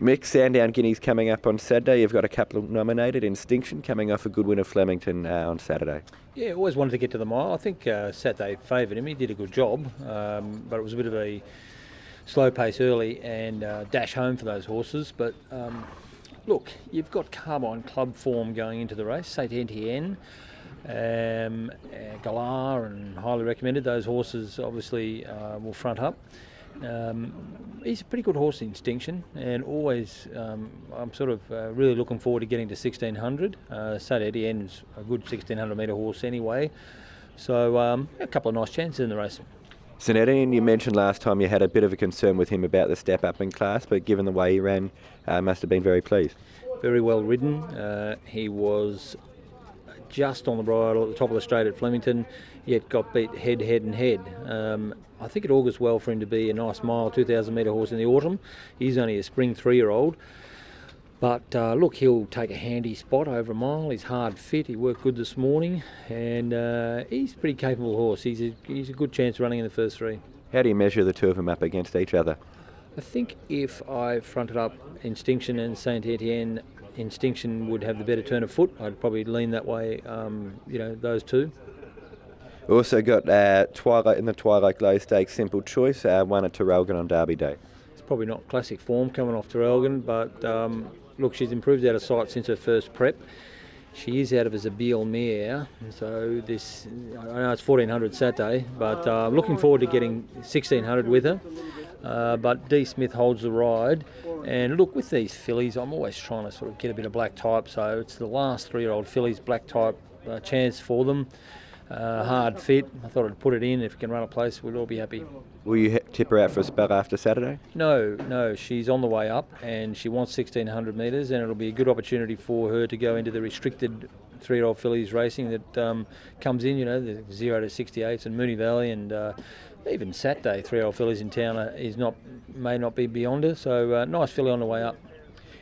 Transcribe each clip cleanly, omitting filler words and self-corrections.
Mick, Sandown Guineas coming up on Saturday. You've got a couple nominated. Instinction coming off a good win of Flemington on Saturday. Yeah, always wanted to get to the mile. I think Saturday favoured him. He did a good job, but it was a bit of a slow pace early and dash home for those horses. But look, you've got Carbine Club form going into the race. Saint Etienne, Galar and highly recommended. Those horses obviously will front up. He's a pretty good horse, Instinction, and always I'm sort of really looking forward to getting to 1600. Saint Etienne's a good 1600 metre horse anyway, so a couple of nice chances in the race. St Etienne, you mentioned last time you had a bit of a concern with him about the step up in class, but given the way he ran, must have been very pleased. Very well ridden. He was just on the bridle at the top of the straight at Flemington, yet got beat head and head. I think it augurs well for him to be a nice mile, 2,000 metre horse in the autumn. He's only a spring 3-year-old. But look, he'll take a handy spot over a mile. He's hard fit. He worked good this morning, and he's a pretty capable horse. He's a good chance running in the first three. How do you measure the two of them up against each other? I think if I fronted up Instinction and Saint Etienne, Instinction would have the better turn of foot. I'd probably lean that way. Those two. Also got Twilight in the Twilight Glow Stakes, Simple Choice, won at Terrelgan on Derby Day. It's probably not classic form coming off Terrelgan, but look, she's improved out of sight since her first prep. She is out of a Zabeel mare, so this, I know it's 1400 Saturday, but I'm looking forward to getting 1600 with her. But D. Smith holds the ride, and look, with these fillies, I'm always trying to sort of get a bit of black type, so it's the last 3-year-old fillies, black type chance for them. Hard fit. I thought I'd put it in. If we can run a place, we'd all be happy. Will you tip her out for a spell after Saturday? No. She's on the way up, and she wants 1600 metres, and it'll be a good opportunity for her to go into the restricted 3-year-old fillies racing that comes in. The 0 to 68s and Moonee Valley, and even Saturday 3-year-old fillies in town may not be beyond her. So nice filly on the way up.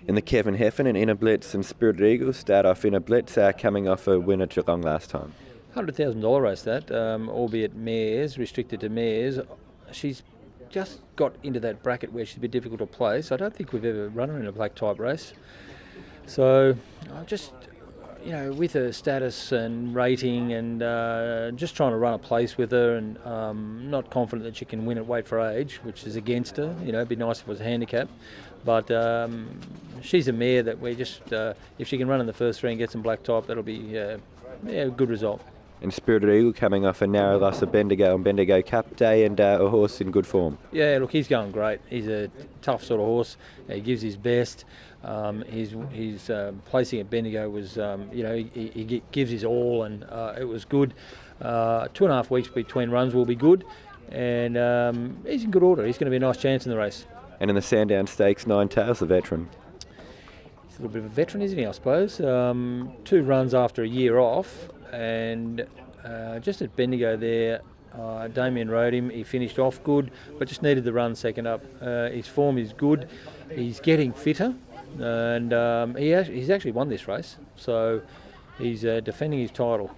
In the Kevin Heffernan, Inner Blitz and Spirited Eagle start off Inner Blitz, coming off a win at Geelong last time. $100,000 race that, albeit mares, restricted to mares. She's just got into that bracket where she's a bit difficult to place. I don't think we've ever run her in a black type race. So I'm just, with her status and rating and just trying to run a place with her, and not confident that she can win at weight for age, which is against her. It'd be nice if it was a handicap. But she's a mare that we just, if she can run in the first three and get some black type, that'll be a good result. And Spirited Eagle coming off a narrow loss of Bendigo on Bendigo Cup Day, and a horse in good form. Yeah, look, he's going great. He's a tough sort of horse. He gives his best. His placing at Bendigo was, he gives his all, and it was good. 2.5 weeks between runs will be good, and he's in good order. He's going to be a nice chance in the race. And in the Sandown Stakes, Nine Tails, the veteran. He's a little bit of a veteran, isn't he, I suppose? 2 runs after a year off. And just at Bendigo there, Damien rode him. He finished off good, but just needed the run second up. His form is good. He's getting fitter, and he's actually won this race. So he's defending his title.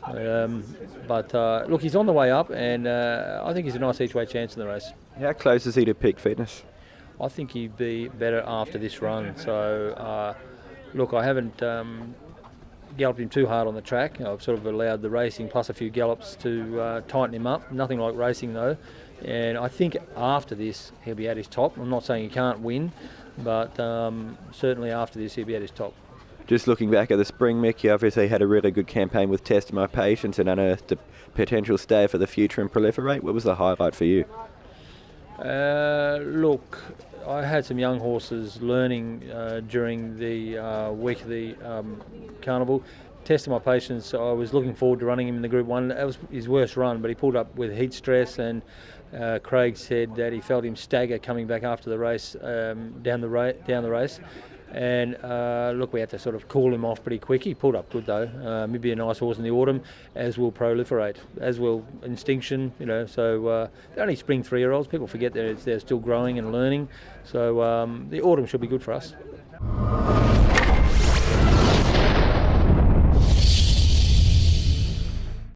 But look, he's on the way up, and I think he's a nice each-way chance in the race. How close is he to peak fitness? I think he'd be better after this run. So look, I haven't galloped him too hard on the track. I've sort of allowed the racing plus a few gallops to tighten him up. Nothing like racing though. And I think after this he'll be at his top. I'm not saying he can't win, but certainly after this he'll be at his top. Just looking back at the spring, Mick, you obviously had a really good campaign with Test My Patience and unearthed a potential stay for the future and Proliferate. What was the highlight for you? Look, I had some young horses learning during the week of the carnival. Testing My Patience, I was looking forward to running him in the Group 1. That was his worst run, but he pulled up with heat stress, and Craig said that he felt him stagger coming back after the race, down the race. And look, we had to sort of cool him off pretty quick. He pulled up good though. He'd be a nice horse in the autumn, as will Proliferate, as will Instinction. So they're only spring 3-year-olds. People forget they're still growing and learning. So the autumn should be good for us.